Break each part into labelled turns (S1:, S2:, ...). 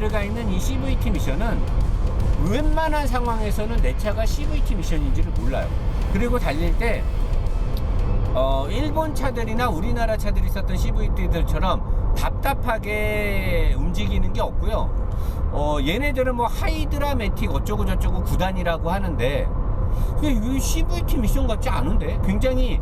S1: 들어가 있는 이 CVT 미션은 웬만한 상황에서는 내 차가 CVT 미션인지를 몰라요. 그리고 달릴 때 일본 차들이나 우리나라 차들이 썼던 CVT들처럼 답답하게 움직이는 게 없고요. 얘네들은 뭐 하이드라매틱 어쩌고 저쩌고 9단이라고 하는데 근데 이 CVT 미션 같지 않은데 굉장히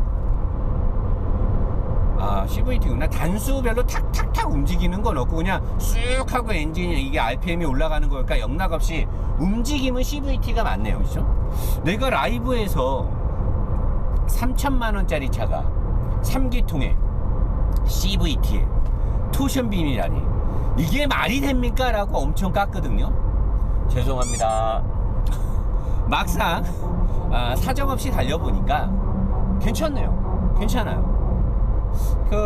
S1: CVT구나. 단수별로 탁탁탁 움직이는 건 없고 그냥 쑥 하고 엔진이 이게 RPM이 올라가는 거니까 영락없이 움직임은 CVT가 많네요. 그죠? 내가 라이브에서 3천만원짜리 차가 3기통에 CVT에 토션빔이라니 이게 말이 됩니까? 라고 엄청 깠거든요. 죄송합니다. 막상 사정없이 달려보니까 괜찮네요. 괜찮아요.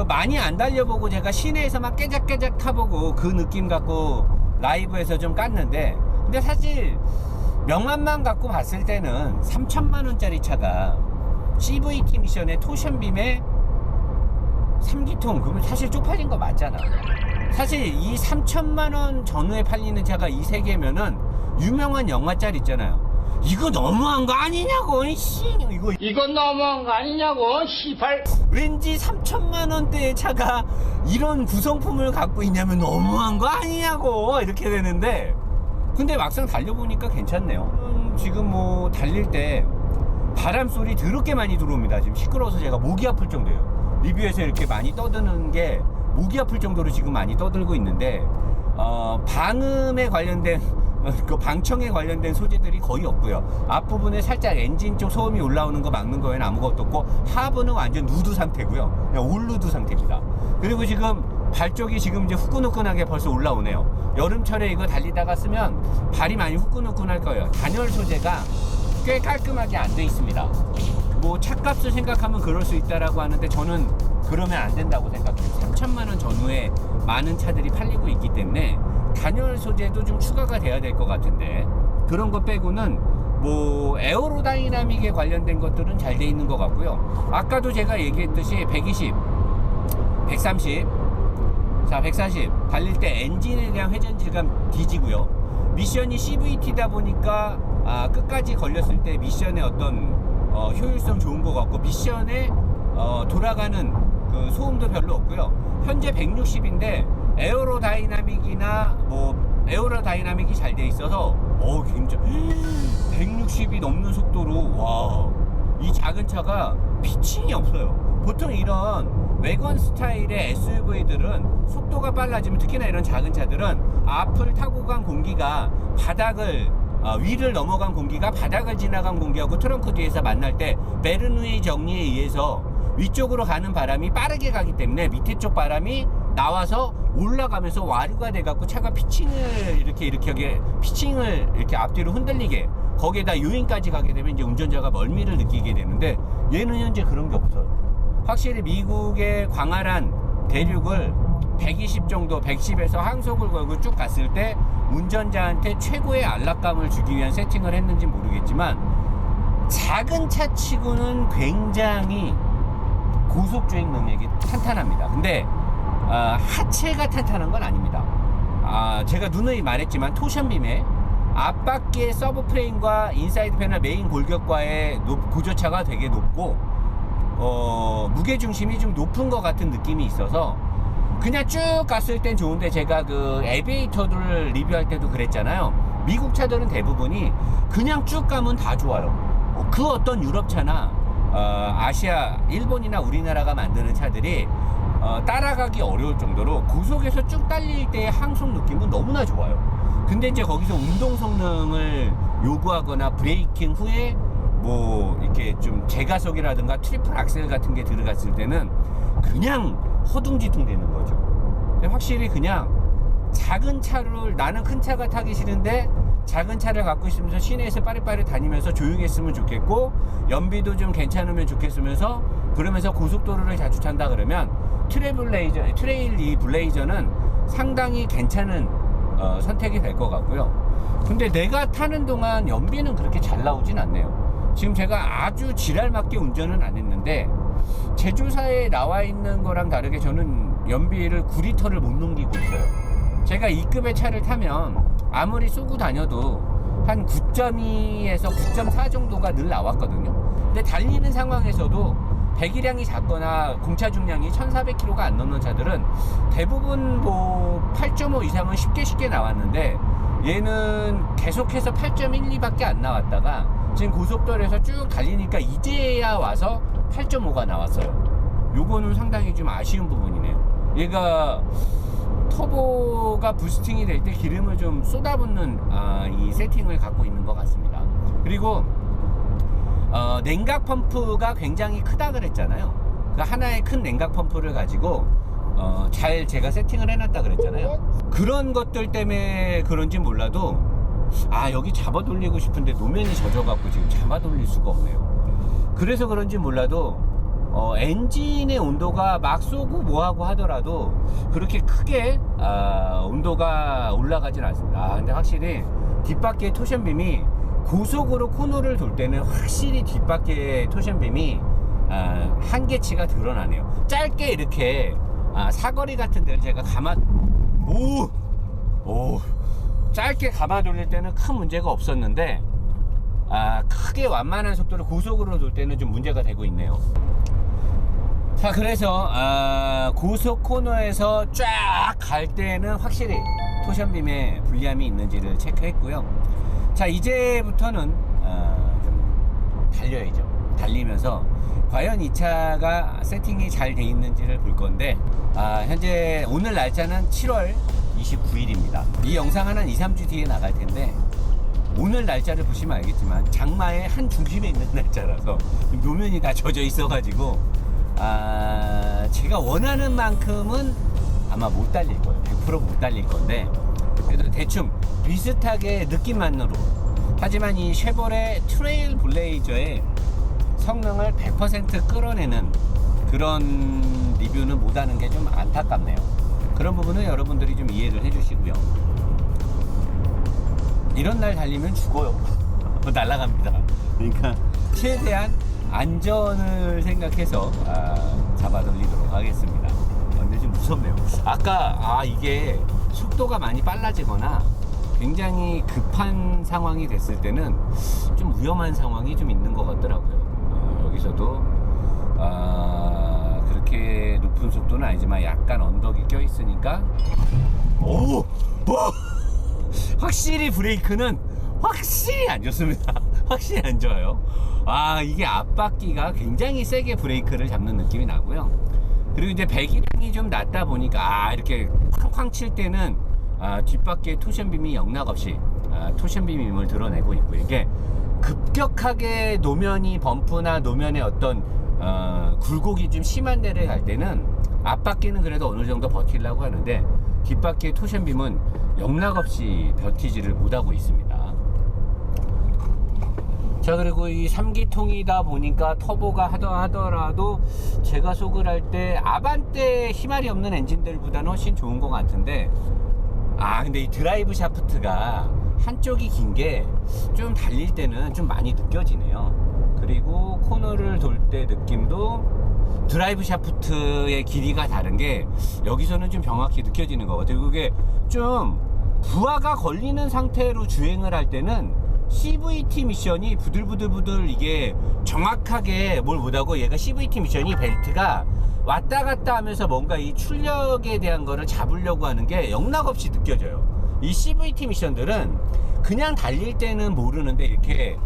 S1: 많이 안 달려보고 제가 시내에서 막 깨작깨작 타보고 그 느낌 갖고 라이브에서 좀 깠는데 근데 사실 명암만 갖고 봤을 때는 3천만원짜리 차가 CVT 미션의 토션빔에 3기통 그러면 사실 쪽팔린 거 맞잖아. 사실 이 3천만원 전후에 팔리는 차가 이 세 개면은 유명한 영화짤 있잖아요. 이거 너무한 거 아니냐고 이건 너무한 거 아니냐고 시발. 왠지 3천만원대의 차가 이런 구성품을 갖고 있냐면 너무한 거 아니냐고 이렇게 되는데 근데 막상 달려보니까 괜찮네요. 지금 뭐 달릴 때 바람 소리 더럽게 많이 들어옵니다. 지금 시끄러워서 제가 목이 아플 정도예요. 리뷰에서 이렇게 많이 떠드는 게 목이 아플 정도로 지금 많이 떠들고 있는데 방음에 관련된 그 방청에 관련된 소재들이 거의 없고요. 앞부분에 살짝 엔진 쪽 소음이 올라오는 거 막는 거에는 아무것도 없고 하부는 완전 누드 상태고요. 그냥 올루드 상태입니다. 그리고 지금 발 쪽이 지금 이제 후끈후끈하게 벌써 올라오네요. 여름철에 이거 달리다가 쓰면 발이 많이 후끈후끈할 거예요. 단열 소재가 꽤 깔끔하게 안 돼 있습니다. 뭐 차값을 생각하면 그럴 수 있다라고 하는데 저는 그러면 안 된다고 생각해요. 3천만원 전후에 많은 차들이 팔리고 있기 때문에 단열 소재도 좀 추가가 돼야 될 것 같은데 그런 거 빼고는 뭐 에어로다이나믹에 관련된 것들은 잘 돼 있는 것 같고요. 아까도 제가 얘기했듯이 120, 130, 자 140 달릴 때 엔진에 대한 회전 질감 뒤지고요. 미션이 CVT다 보니까 끝까지 걸렸을 때 미션의 어떤 효율성 좋은 것 같고 미션에 돌아가는 그 소음도 별로 없고요. 현재 160인데 에어로다이나믹이나 뭐 에어로다이나믹이 잘 돼 있어서 굉장히 160이 넘는 속도로 와 이 작은 차가 피칭이 없어요. 보통 이런 외관 스타일의 SUV들은 속도가 빨라지면 특히나 이런 작은 차들은 앞을 타고 간 공기가 바닥을 위를 넘어간 공기가 바닥을 지나간 공기하고 트렁크 뒤에서 만날 때 베르누이 정리에 의해서 위쪽으로 가는 바람이 빠르게 가기 때문에 밑에 쪽 바람이 나와서 올라가면서 와류가 돼갖고 차가 피칭을 이렇게 피칭을 이렇게 앞뒤로 흔들리게 거기에다 요인까지 가게 되면 이제 운전자가 멀미를 느끼게 되는데 얘는 현재 그런 게 없어요. 확실히 미국의 광활한 대륙을 120 정도 110에서 항속을 걸고 쭉 갔을 때 운전자한테 최고의 안락감을 주기 위한 세팅을 했는지 모르겠지만 작은 차 치고는 굉장히 고속주행 능력이 탄탄합니다. 근데 하체가 탄탄한 건 아닙니다. 제가 누누이 말했지만 토션빔에 앞바퀴의 서브프레임과 인사이드 패널 메인 골격과의 고저차가 되게 높고 무게중심이 좀 높은 것 같은 느낌이 있어서 그냥 쭉 갔을 땐 좋은데 제가 그 에비에이터를 리뷰할 때도 그랬잖아요. 미국 차들은 대부분이 그냥 쭉 가면 다 좋아요. 그 어떤 유럽차나 아시아, 일본이나 우리나라가 만드는 차들이 따라가기 어려울 정도로 고속에서 쭉 달릴 때의 항속 느낌은 너무나 좋아요. 근데 이제 거기서 운동 성능을 요구하거나 브레이킹 후에 뭐 이렇게 좀 제가속이라든가 트리플 악셀 같은 게 들어갔을 때는 그냥 허둥지둥 되는 거죠. 확실히 그냥 작은 차를 나는 큰 차가 타기 싫은데 작은 차를 갖고 있으면서 시내에서 빠릿빠릿 다니면서 조용했으면 좋겠고 연비도 좀 괜찮으면 좋겠으면서 그러면서 고속도로를 자주 탄다 그러면 트레일 이 블레이저는 상당히 괜찮은 선택이 될 것 같고요. 근데 내가 타는 동안 연비는 그렇게 잘 나오진 않네요. 지금 제가 아주 지랄맞게 운전은 안 했는데 제조사에 나와 있는 거랑 다르게 저는 연비를 9리터를 못 넘기고 있어요. 제가 2급의 차를 타면 아무리 쏘고 다녀도 한 9.2에서 9.4 정도가 늘 나왔거든요. 근데 달리는 상황에서도 배기량이 작거나 공차 중량이 1400km가 안 넘는 차들은 대부분 뭐 8.5 이상은 쉽게 나왔는데, 얘는 계속해서 8.12밖에 안 나왔다가 지금 고속도로에서 쭉 달리니까 이제야 와서 8.5가 나왔어요. 요거는 상당히 좀 아쉬운 부분이네요. 얘가 터보가 부스팅이 될 때 기름을 좀 쏟아붓는 이 세팅을 갖고 있는 것 같습니다. 그리고 냉각 펌프가 굉장히 크다 그랬잖아요. 그 하나의 큰 냉각 펌프를 가지고 잘 제가 세팅을 해놨다 그랬잖아요. 그런 것들 때문에 그런지 몰라도 여기 잡아 돌리고 싶은데 노면이 젖어갖고 지금 잡아 돌릴 수가 없네요. 그래서 그런지 몰라도 엔진의 온도가 막 쏘고 뭐하고 하더라도 그렇게 크게 온도가 올라가진 않습니다. 근데 확실히 뒷바퀴의 토션빔이 고속으로 코너를 돌 때는 확실히 뒷바퀴의 토션빔이 한계치가 드러나네요. 짧게 이렇게 사거리 같은 데를 제가 짧게 감아 돌릴 때는 큰 문제가 없었는데 크게 완만한 속도로 고속으로 돌 때는 좀 문제가 되고 있네요. 자, 그래서 고속 코너에서 쫙 갈 때는 확실히 토션빔에 불리함이 있는지를 체크했고요. 자, 이제부터는 좀 달려야죠. 달리면서 과연 이 차가 세팅이 잘 돼 있는지를 볼 건데, 현재 오늘 날짜는 7월 29일입니다. 이 영상은 한 2, 3주 뒤에 나갈 텐데, 오늘 날짜를 보시면 알겠지만 장마의 한 중심에 있는 날짜라서 노면이 다 젖어 있어가지고 제가 원하는 만큼은 아마 못 달릴 거예요. 100% 못 달릴 건데, 그래도 대충 비슷하게 느낌만으로. 하지만 이 쉐보레 트레일 블레이저의 성능을 100% 끌어내는 그런 리뷰는 못하는 게 좀 안타깝네요. 그런 부분은 여러분들이 좀 이해를 해주시고요. 이런 날 달리면 죽어요. 날아갑니다. 그러니까 최대한 안전을 생각해서 잡아 돌리도록 하겠습니다. 근데 좀 무섭네요. 아까 이게 속도가 많이 빨라지거나 굉장히 급한 상황이 됐을 때는 좀 위험한 상황이 좀 있는 것 같더라고요. 여기서도 그렇게 높은 속도는 아니지만 약간 언덕이 껴 있으니까 확실히 브레이크는 확실히 안 좋습니다. 확실히 안 좋아요. 이게 앞바퀴가 굉장히 세게 브레이크를 잡는 느낌이 나고요. 그리고 이제 배기량이 좀 낮다 보니까 이렇게 쾅쾅 칠 때는 뒷바퀴의 토션빔이 영락없이 토션빔임을 드러내고 있고, 이게 급격하게 노면이 범프나 노면의 어떤 굴곡이 좀 심한 데를 갈 때는 앞바퀴는 그래도 어느 정도 버틸라고 하는데 뒷바퀴의 토션빔은 영락없이 버티지를 못하고 있습니다. 자, 그리고 이 3기통이다 보니까 터보가 하더라도 제가 속을 할 때 아반떼 힘알이 없는 엔진들보다는 훨씬 좋은 것 같은데, 근데 이 드라이브 샤프트가 한쪽이 긴 게 좀 달릴 때는 좀 많이 느껴지네요. 그리고 코너를 돌 때 느낌도 드라이브 샤프트의 길이가 다른 게 여기서는 좀 정확히 느껴지는 것 같아요. 그게 좀 부하가 걸리는 상태로 주행을 할 때는 CVT 미션이 부들부들 이게 정확하게 뭘 못하고, 얘가 CVT 미션이 벨트가 왔다 갔다 하면서 뭔가 이 출력에 대한 거를 잡으려고 하는 게 영락없이 느껴져요. 이 CVT 미션들은 그냥 달릴 때는 모르는데 이렇게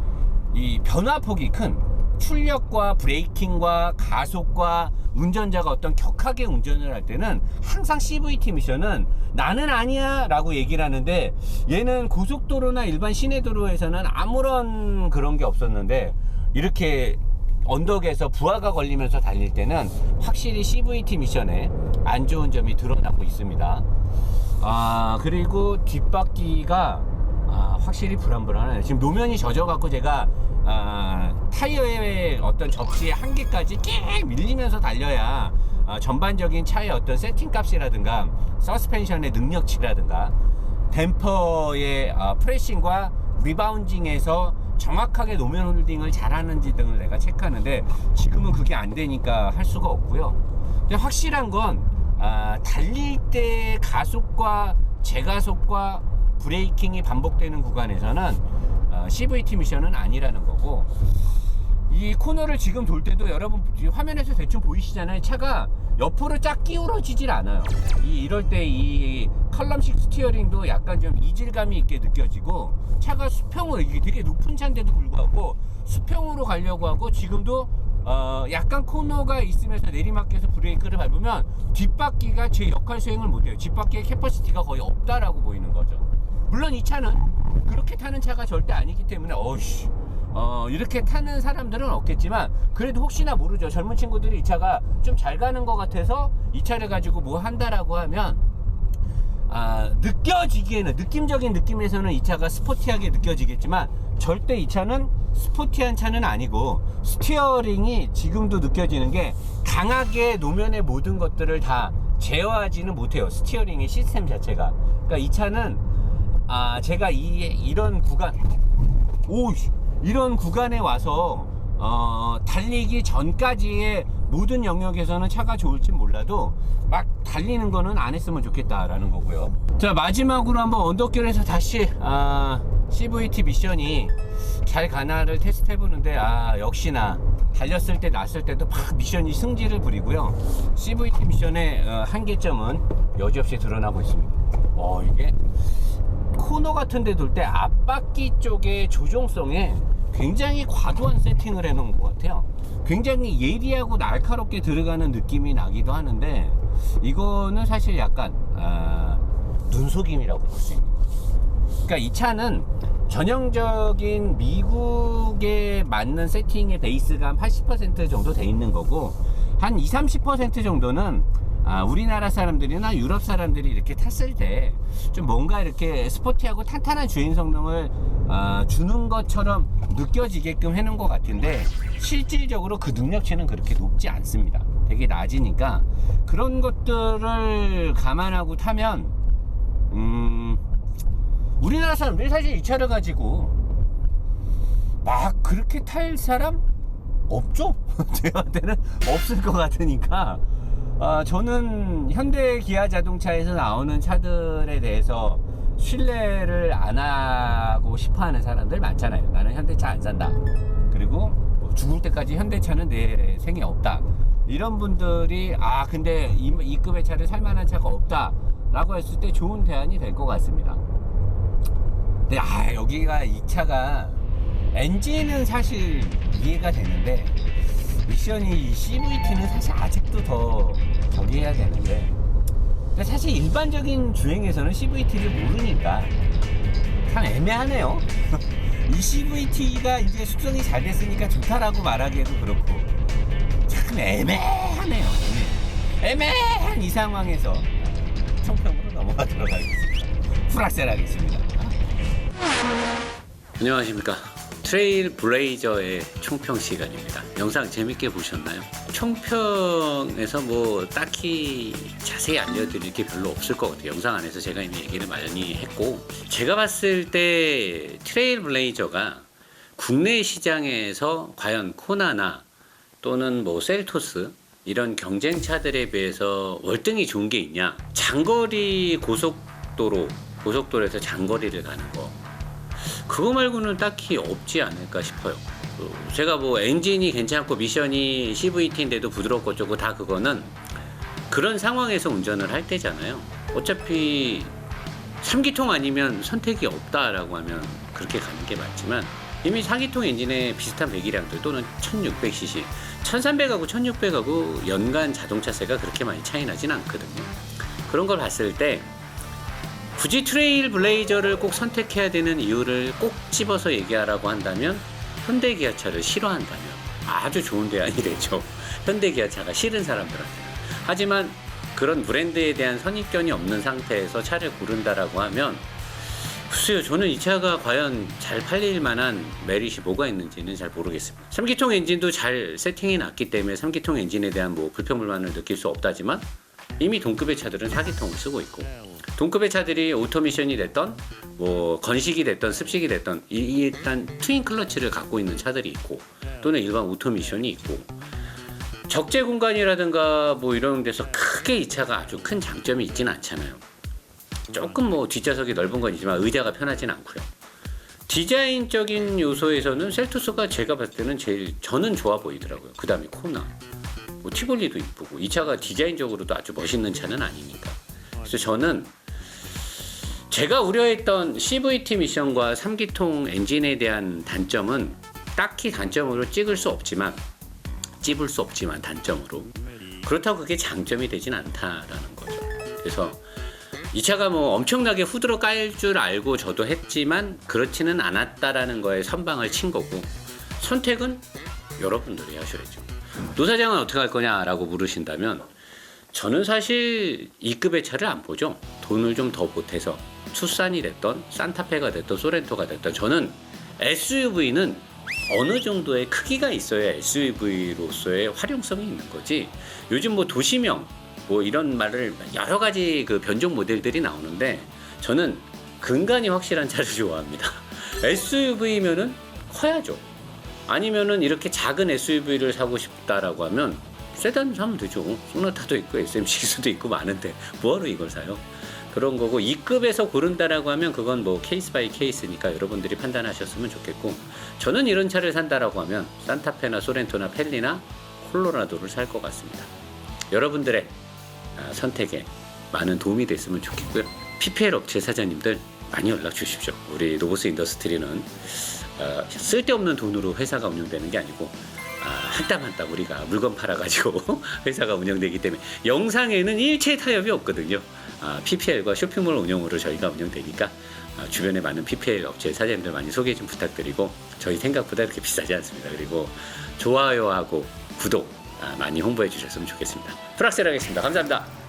S1: 이 변화폭이 큰 출력과 브레이킹과 가속과 운전자가 어떤 격하게 운전을 할 때는 항상 CVT 미션은 나는 아니야 라고 얘기를 하는데, 얘는 고속도로나 일반 시내도로에서는 아무런 그런 게 없었는데 이렇게 언덕에서 부하가 걸리면서 달릴 때는 확실히 CVT 미션에 안 좋은 점이 드러나고 있습니다. 그리고 뒷바퀴가 확실히 불안불안해요. 지금 노면이 젖어갖고 제가 타이어의 어떤 접시의 한계까지 끼 밀리면서 달려야 전반적인 차의 어떤 세팅 값이라든가 서스펜션의 능력치라든가 댐퍼의 프레싱과 리바운딩에서 정확하게 노면 홀딩을 잘하는지 등을 내가 체크하는데, 지금은 그게 안 되니까 할 수가 없고요. 근데 확실한 건 달릴 때 가속과 제가속과 브레이킹이 반복되는 구간에서는 CVT 미션은 아니라는 거고, 이 코너를 지금 돌 때도 여러분 화면에서 대충 보이시잖아요. 차가 옆으로 쫙 기울어지질 않아요. 이럴 때 이 칼럼식 스티어링도 약간 좀 이질감이 있게 느껴지고, 차가 수평으로, 이게 되게 높은 차인데도 불구하고 수평으로 가려고 하고, 지금도 약간 코너가 있으면서 내리막길에서 브레이크를 밟으면 뒷바퀴가 제 역할 수행을 못해요. 뒷바퀴의 캐퍼시티가 거의 없다라고 보이는 거죠. 물론 이 차는 그렇게 타는 차가 절대 아니기 때문에 이렇게 타는 사람들은 없겠지만, 그래도 혹시나 모르죠. 젊은 친구들이 이 차가 좀 잘 가는 것 같아서 이 차를 가지고 뭐 한다라고 하면, 느껴지기에는, 느낌적인 느낌에서는 이 차가 스포티하게 느껴지겠지만, 절대 이 차는 스포티한 차는 아니고, 스티어링이 지금도 느껴지는 게 강하게 노면의 모든 것들을 다 제어하지는 못해요. 스티어링의 시스템 자체가. 그러니까 이 차는 제가 이런 구간에 와서 달리기 전까지의 모든 영역에서는 차가 좋을지 몰라도 막 달리는 거는 안 했으면 좋겠다라는 거고요. 자, 마지막으로 한번 언덕길에서 다시 CVT 미션이 잘 가나를 테스트 해보는데, 역시나 달렸을 때 났을 때도 막 미션이 승질을 부리고요. CVT 미션의 한계점은 여지없이 드러나고 있습니다. 이게 코너 같은 데 돌 때 앞바퀴 쪽의 조종성에 굉장히 과도한 세팅을 해놓은 것 같아요. 굉장히 예리하고 날카롭게 들어가는 느낌이 나기도 하는데, 이거는 사실 약간 눈속임이라고 볼 수 있는 거예요. 그러니까 이 차는 전형적인 미국에 맞는 세팅의 베이스가 한 80% 정도 돼 있는 거고, 한 20-30% 정도는 우리나라 사람들이나 유럽 사람들이 이렇게 탔을 때 좀 뭔가 이렇게 스포티하고 탄탄한 주행 성능을 주는 것처럼 느껴지게끔 해놓은 것 같은데, 실질적으로 그 능력치는 그렇게 높지 않습니다. 되게 낮으니까 그런 것들을 감안하고 타면 우리나라 사람들이 사실 이 차를 가지고 막 그렇게 탈 사람 없죠? 저한테는 없을 것 같으니까, 저는 현대 기아 자동차에서 나오는 차들에 대해서 신뢰를 안 하고 싶어 하는 사람들 많잖아요. 나는 현대차 안 산다. 그리고 뭐 죽을 때까지 현대차는 내 생에 없다. 이런 분들이 근데 이 급의 차를 살 만한 차가 없다 라고 했을 때 좋은 대안이 될 것 같습니다. 근데 여기가 이 차가 엔진은 사실 이해가 되는데, 미션이 CVT는 사실 아직도 더 저기 해야 되는데, 근데 사실 일반적인 주행에서는 CVT를 모르니까 참 애매하네요. 이 CVT가 이제 숙성이 잘 됐으니까 좋다라고 말하기에도 그렇고, 참 애매하네요. 애매한 이 상황에서 총평으로 넘어가도록 하겠습니다. 풀악셀 하겠습니다. 안녕하십니까. 트레일 블레이저의 총평 시간입니다. 영상 재밌게 보셨나요? 총평에서 뭐 딱히 자세히 알려드릴 게 별로 없을 것 같아요. 영상 안에서 제가 이미 얘기를 많이 했고, 제가 봤을 때 트레일 블레이저가 국내 시장에서 과연 코나나 또는 뭐 셀토스 이런 경쟁차들에 비해서 월등히 좋은 게 있냐? 장거리 고속도로에서 장거리를 가는 거, 그거 말고는 딱히 없지 않을까 싶어요. 제가 뭐 엔진이 괜찮고 미션이 CVT인데도 부드럽고 어쩌고 다 그거는 그런 상황에서 운전을 할 때잖아요. 어차피 3기통 아니면 선택이 없다라고 하면 그렇게 가는 게 맞지만, 이미 4기통 엔진에 비슷한 배기량들 또는 1600cc, 1300하고 1600하고 연간 자동차세가 그렇게 많이 차이 나진 않거든요. 그런 걸 봤을 때 굳이 트레일 블레이저를 꼭 선택해야 되는 이유를 꼭 집어서 얘기하라고 한다면, 현대기아차를 싫어한다면 아주 좋은 대안이 되죠. 현대기아차가 싫은 사람들한테는. 하지만 그런 브랜드에 대한 선입견이 없는 상태에서 차를 고른다라고 하면, 글쎄요, 저는 이 차가 과연 잘 팔릴 만한 메릿이 뭐가 있는지는 잘 모르겠습니다. 3기통 엔진도 잘 세팅해 놨기 때문에 3기통 엔진에 대한 뭐 불평불만을 느낄 수 없다지만, 이미 동급의 차들은 4기통을 쓰고 있고, 동급의 차들이 오토미션이 됐던 뭐 건식이 됐던 습식이 됐던 일단 트윈 클러치를 갖고 있는 차들이 있고, 또는 일반 오토미션이 있고, 적재 공간이라든가 뭐 이런 데서 크게 이 차가 아주 큰 장점이 있지는 않잖아요. 조금 뭐 뒷좌석이 넓은 건 있지만 의자가 편하진 않고요. 디자인적인 요소에서는 셀토스가 제가 봤을 때는 제일 저는 좋아 보이더라고요. 그 다음에 코나, 뭐 티볼리도 이쁘고 이 차가 디자인적으로도 아주 멋있는 차는 아니니까. 그래서 저는 제가 우려했던 CVT 미션과 3기통 엔진에 대한 단점은 딱히 단점으로 찝을 수 없지만 단점으로 그렇다고 그게 장점이 되진 않다라는 거죠. 그래서 이 차가 뭐 엄청나게 후드로 깔 줄 알고 저도 했지만 그렇지는 않았다라는 거에 선방을 친 거고, 선택은 여러분들이 하셔야죠. 노사장은 어떻게 할 거냐라고 물으신다면 저는 사실 2급의 차를 안 보죠. 돈을 좀 더 보태서 투싼이 됐던 산타페가 됐던 소렌토가 됐던, 저는 SUV는 어느 정도의 크기가 있어야 SUV로서의 활용성이 있는 거지. 요즘 뭐 도시명 뭐 이런 말을 여러 가지 그 변종 모델들이 나오는데 저는 근간이 확실한 차를 좋아합니다. SUV면은 커야죠. 아니면은 이렇게 작은 SUV를 사고 싶다라고 하면 세단 사면 되죠. 소나타도 있고 SM6도 있고 많은데 뭐하러 이걸 사요? 그런 거고, 2급에서 고른다라고 하면 그건 뭐 케이스 바이 케이스니까 여러분들이 판단하셨으면 좋겠고, 저는 이런 차를 산다라고 하면 산타페나 소렌토나 펠리나 콜로라도를 살 것 같습니다. 여러분들의 선택에 많은 도움이 됐으면 좋겠고요. PPL 업체 사장님들 많이 연락 주십시오. 우리 로보스 인더스트리는 쓸데없는 돈으로 회사가 운영되는 게 아니고 한 땀 한 땀 우리가 물건 팔아가지고 회사가 운영되기 때문에 영상에는 일체 타협이 없거든요. PPL과 쇼핑몰 운영으로 저희가 운영되니까 주변에 많은 PPL 업체 사장님들 많이 소개 좀 부탁드리고, 저희 생각보다 그렇게 비싸지 않습니다. 그리고 좋아요하고 구독 많이 홍보해 주셨으면 좋겠습니다. 프락셀 하겠습니다. 감사합니다.